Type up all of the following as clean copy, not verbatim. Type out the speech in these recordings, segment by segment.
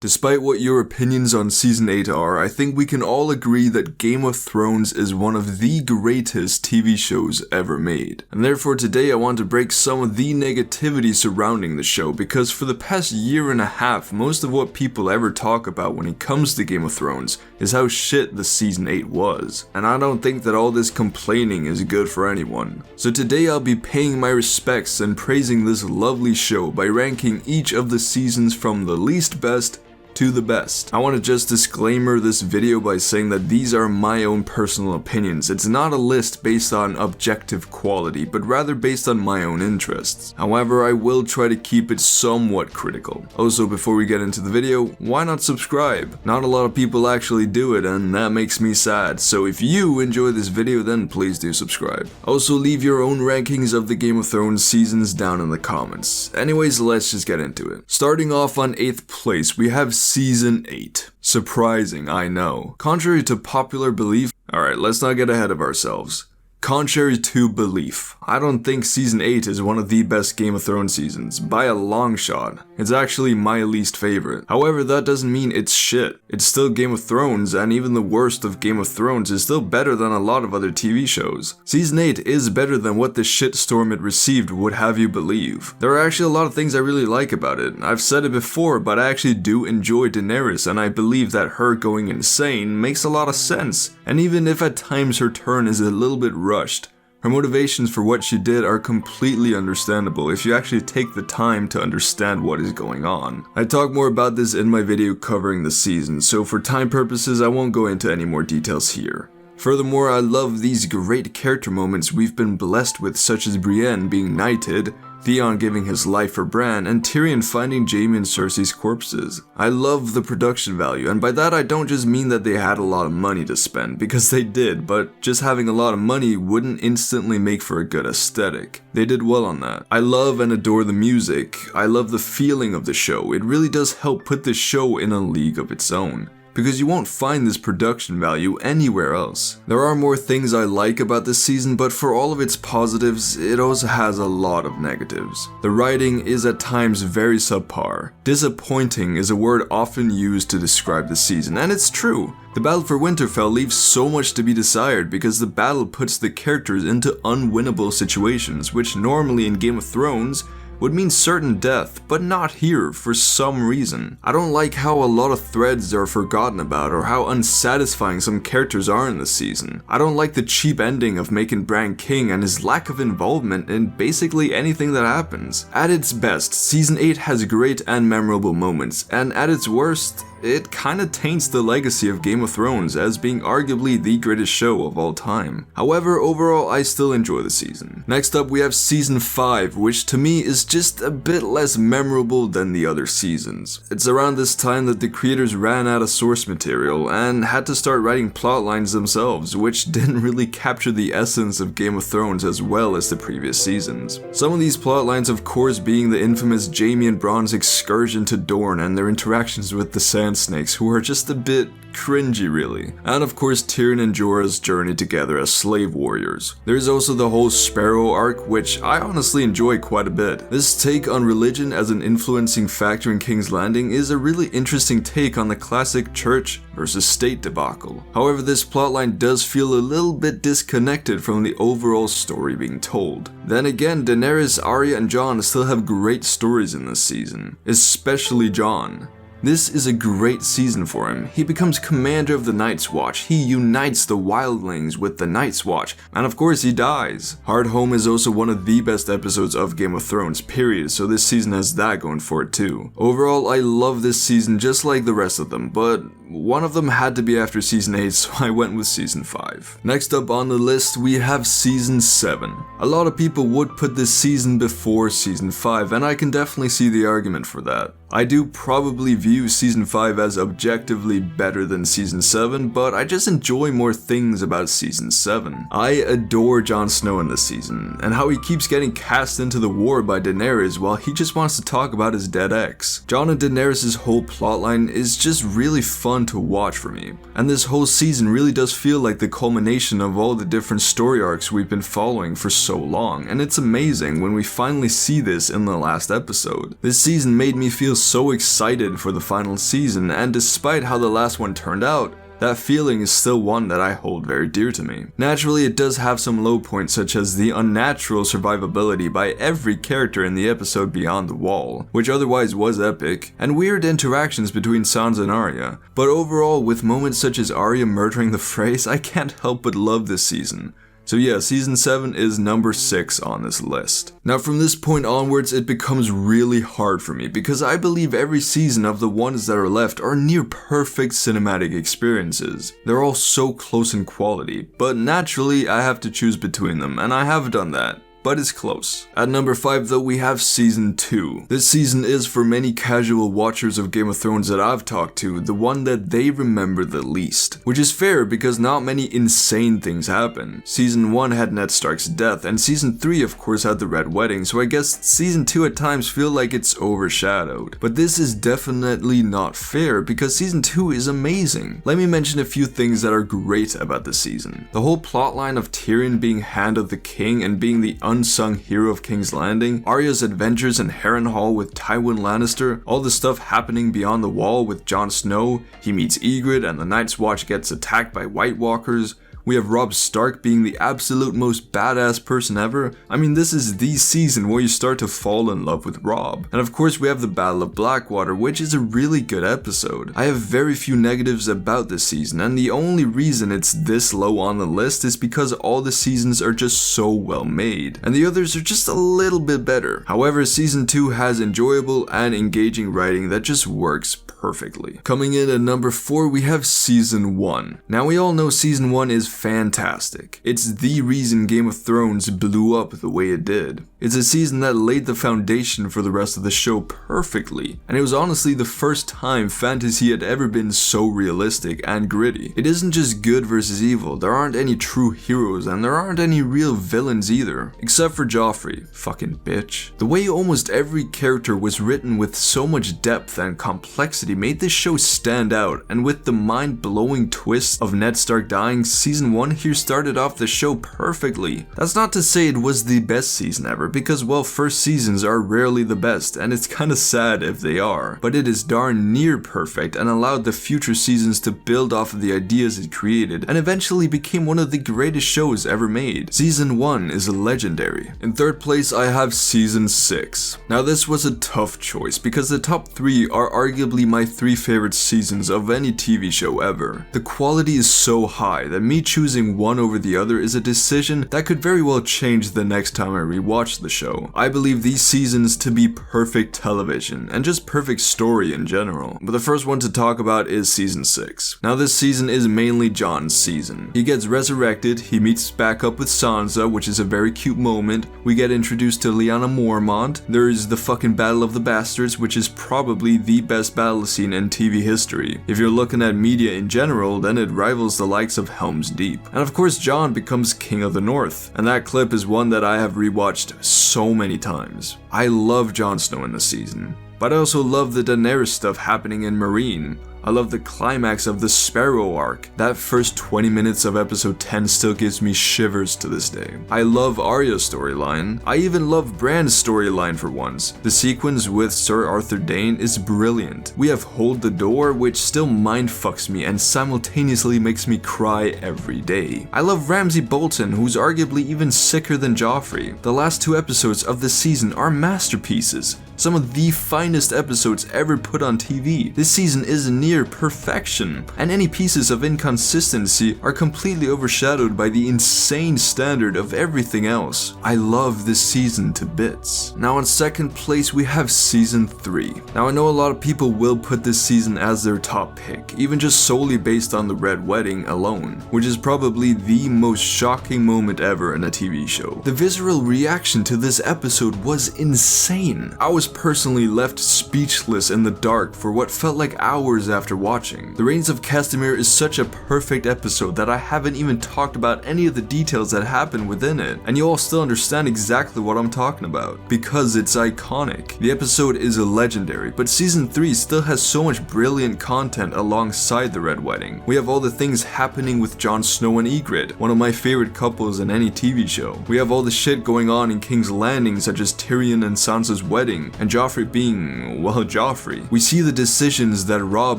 Despite what your opinions on Season 8 are, I think we can all agree that Game of Thrones is one of the greatest TV shows ever made. And therefore today I want to break some of the negativity surrounding the show, because for the past year and a half, most of what people ever talk about when it comes to Game of Thrones is how shit the Season 8 was. And I don't think that all this complaining is good for anyone. So today I'll be paying my respects and praising this lovely show by ranking each of the seasons from the least best to the best. I want to just disclaimer this video by saying that these are my own personal opinions. It's not a list based on objective quality, but rather based on my own interests. However, I will try to keep it somewhat critical. Also, before we get into the video, why not subscribe? Not a lot of people actually do it, and that makes me sad. So if you enjoy this video, then please do subscribe. Also, leave your own rankings of the Game of Thrones seasons down in the comments. Anyways, let's just get into it. Starting off on 8th place, we have Season 8. Surprising, I know. Contrary to popular belief, alright, let's not get ahead of ourselves. Contrary to belief, I don't think Season 8 is one of the best Game of Thrones seasons, by a long shot. It's actually my least favorite. However, that doesn't mean it's shit. It's still Game of Thrones, and even the worst of Game of Thrones is still better than a lot of other TV shows. Season 8 is better than what the shitstorm it received would have you believe. There are actually a lot of things I really like about it. I've said it before, but I actually do enjoy Daenerys, and I believe that her going insane makes a lot of sense. And even if at times her turn is a little bit rushed, her motivations for what she did are completely understandable if you actually take the time to understand what is going on. I talk more about this in my video covering the season, so for time purposes I won't go into any more details here. Furthermore, I love these great character moments we've been blessed with, such as Brienne being knighted, Theon giving his life for Bran, and Tyrion finding Jaime and Cersei's corpses. I love the production value, and by that I don't just mean that they had a lot of money to spend, because they did, but just having a lot of money wouldn't instantly make for a good aesthetic. They did well on that. I love and adore the music. I love the feeling of the show. It really does help put the show in a league of its own, because you won't find this production value anywhere else. There are more things I like about this season, but for all of its positives, it also has a lot of negatives. The writing is at times very subpar. Disappointing is a word often used to describe the season, and it's true. The battle for Winterfell leaves so much to be desired because the battle puts the characters into unwinnable situations, which normally in Game of Thrones would mean certain death, but not here for some reason. I don't like how a lot of threads are forgotten about or how unsatisfying some characters are in this season. I don't like the cheap ending of making Bran king and his lack of involvement in basically anything that happens. At its best, Season 8 has great and memorable moments, and at its worst, it kinda taints the legacy of Game of Thrones as being arguably the greatest show of all time. However, overall, I still enjoy the season. Next up, we have Season 5, which to me is just a bit less memorable than the other seasons. It's around this time that the creators ran out of source material and had to start writing plotlines themselves, which didn't really capture the essence of Game of Thrones as well as the previous seasons. Some of these plotlines, of course, being the infamous Jaime and Bronn's excursion to Dorne and their interactions with the Sand Snakes, who are just a bit cringy really. And of course Tyrion and Jorah's journey together as slave warriors. There's also the whole Sparrow arc, which I honestly enjoy quite a bit. This take on religion as an influencing factor in King's Landing is a really interesting take on the classic church versus state debacle. However, this plotline does feel a little bit disconnected from the overall story being told. Then again, Daenerys, Arya, and Jon still have great stories in this season, especially Jon. This is a great season for him. He becomes commander of the Night's Watch, he unites the wildlings with the Night's Watch, and of course he dies. Hardhome is also one of the best episodes of Game of Thrones, period, so this season has that going for it too. Overall, I love this season just like the rest of them, but one of them had to be after Season 8, so I went with Season 5. Next up on the list, we have Season 7. A lot of people would put this season before Season 5, and I can definitely see the argument for that. I do probably view Season 5 as objectively better than Season 7, but I just enjoy more things about Season 7. I adore Jon Snow in this season, and how he keeps getting cast into the war by Daenerys while he just wants to talk about his dead ex. Jon and Daenerys' whole plotline is just really fun to watch for me, and this whole season really does feel like the culmination of all the different story arcs we've been following for so long, and it's amazing when we finally see this in the last episode. This season made me feel was so excited for the final season, and despite how the last one turned out, that feeling is still one that I hold very dear to me. Naturally, it does have some low points, such as the unnatural survivability by every character in the episode Beyond the Wall, which otherwise was epic, and weird interactions between Sansa and Arya. But overall, with moments such as Arya murdering the Freys, I can't help but love this season. So yeah, season 7 is number 6 on this list. Now from this point onwards, it becomes really hard for me because I believe every season of the ones that are left are near perfect cinematic experiences. They're all so close in quality, but naturally I have to choose between them, and I have done that. But it's close. At number 5 though, we have season 2. This season is, for many casual watchers of Game of Thrones that I've talked to, the one that they remember the least. Which is fair because not many insane things happen. Season 1 had Ned Stark's death, and season 3 of course had the Red Wedding, so I guess season 2 at times feel like it's overshadowed. But this is definitely not fair because season 2 is amazing. Let me mention a few things that are great about this season. The whole plotline of Tyrion being Hand of the King and being the unsung hero of King's Landing, Arya's adventures in Harrenhal with Tywin Lannister, all the stuff happening beyond the wall with Jon Snow, he meets Ygritte and the Night's Watch gets attacked by White Walkers. We have Robb Stark being the absolute most badass person ever. I mean, this is the season where you start to fall in love with Robb. And of course we have the Battle of Blackwater, which is a really good episode. I have very few negatives about this season, and the only reason it's this low on the list is because all the seasons are just so well made, and the others are just a little bit better. However, season 2 has enjoyable and engaging writing that just works perfectly. Coming in at number 4, we have season 1. Now we all know season 1 is fantastic. It's the reason Game of Thrones blew up the way it did. It's a season that laid the foundation for the rest of the show perfectly, and it was honestly the first time fantasy had ever been so realistic and gritty. It isn't just good versus evil, there aren't any true heroes and there aren't any real villains either, except for Joffrey, fucking bitch. The way almost every character was written with so much depth and complexity made this show stand out, and with the mind-blowing twist of Ned Stark dying, season 1 here started off the show perfectly. That's not to say it was the best season ever, because well, first seasons are rarely the best, and it's kinda sad if they are, but it is darn near perfect and allowed the future seasons to build off of the ideas it created, and eventually became one of the greatest shows ever made. Season 1 is legendary. In third place, I have season 6. Now this was a tough choice, because the top 3 are arguably my 3 favorite seasons of any TV show ever. The quality is so high that me choosing one over the other is a decision that could very well change the next time I rewatch the show. I believe these seasons to be perfect television, and just perfect story in general. But the first one to talk about is season 6. Now this season is mainly Jon's season. He gets resurrected, he meets back up with Sansa, which is a very cute moment. We get introduced to Lyanna Mormont. There is the fucking Battle of the Bastards, which is probably the best battle scene in TV history. If you're looking at media in general, then it rivals the likes of Helm's Deep. And of course Jon becomes King of the North, and that clip is one that I have rewatched so many times. I love Jon Snow in this season, but I also love the Daenerys stuff happening in Meereen. I love the climax of the Sparrow arc. That first 20 minutes of episode 10 still gives me shivers to this day. I love Arya's storyline. I even love Bran's storyline for once. The sequence with Sir Arthur Dayne is brilliant. We have Hold the Door, which still mindfucks me and simultaneously makes me cry every day. I love Ramsay Bolton, who's arguably even sicker than Joffrey. The last 2 episodes of the season are masterpieces. Some of the finest episodes ever put on TV. This season is near perfection, and any pieces of inconsistency are completely overshadowed by the insane standard of everything else. I love this season to bits. Now in second place we have season 3. Now I know a lot of people will put this season as their top pick, even just solely based on the Red Wedding alone, which is probably the most shocking moment ever in a TV show. The visceral reaction to this episode was insane. I was personally left speechless in the dark for what felt like hours after watching. The Reigns of Castamere is such a perfect episode that I haven't even talked about any of the details that happen within it, and you all still understand exactly what I'm talking about, because it's iconic. The episode is legendary, but season 3 still has so much brilliant content alongside the Red Wedding. We have all the things happening with Jon Snow and Ygritte, one of my favorite couples in any TV show. We have all the shit going on in King's Landing, such as Tyrion and Sansa's wedding, and Joffrey being, well, Joffrey. We see the decisions that Robb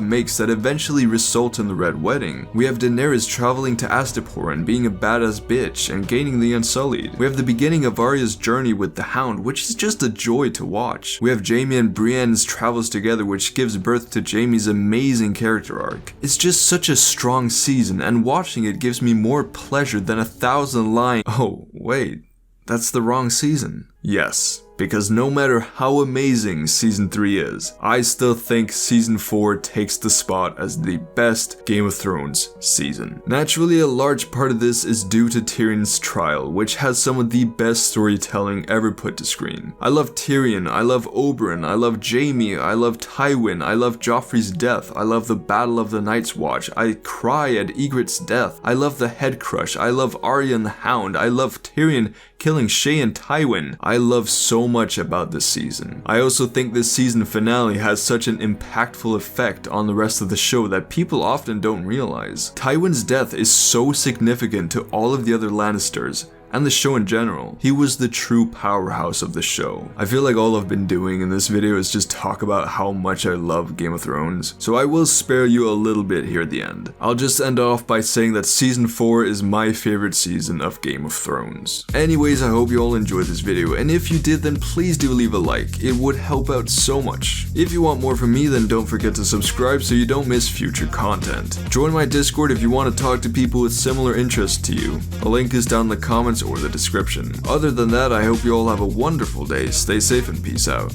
makes that eventually result in the Red Wedding. We have Daenerys traveling to Astapor and being a badass bitch and gaining the Unsullied. We have the beginning of Arya's journey with the Hound, which is just a joy to watch. We have Jaime and Brienne's travels together, which gives birth to Jaime's amazing character arc. It's just such a strong season, and watching it gives me more pleasure than 1,000 lines. Oh, wait, that's the wrong season. Yes, because no matter how amazing season 3 is, I still think season 4 takes the spot as the best Game of Thrones season. Naturally, a large part of this is due to Tyrion's trial, which has some of the best storytelling ever put to screen. I love Tyrion, I love Oberyn, I love Jaime, I love Tywin, I love Joffrey's death, I love the Battle of the Night's Watch, I cry at Ygritte's death, I love the Head Crush, I love Arya and the Hound, I love Tyrion killing Shay and Tywin. I love so much about this season. I also think this season finale has such an impactful effect on the rest of the show that people often don't realize. Tywin's death is so significant to all of the other Lannisters, and the show in general. He was the true powerhouse of the show. I feel like all I've been doing in this video is just talk about how much I love Game of Thrones, so I will spare you a little bit here at the end. I'll just end off by saying that season 4 is my favorite season of Game of Thrones. Anyways, I hope you all enjoyed this video, and if you did, then please do leave a like. It would help out so much. If you want more from me, then don't forget to subscribe so you don't miss future content. Join my Discord if you want to talk to people with similar interests to you. A link is down in the comments or the description. Other than that, I hope you all have a wonderful day, stay safe and peace out.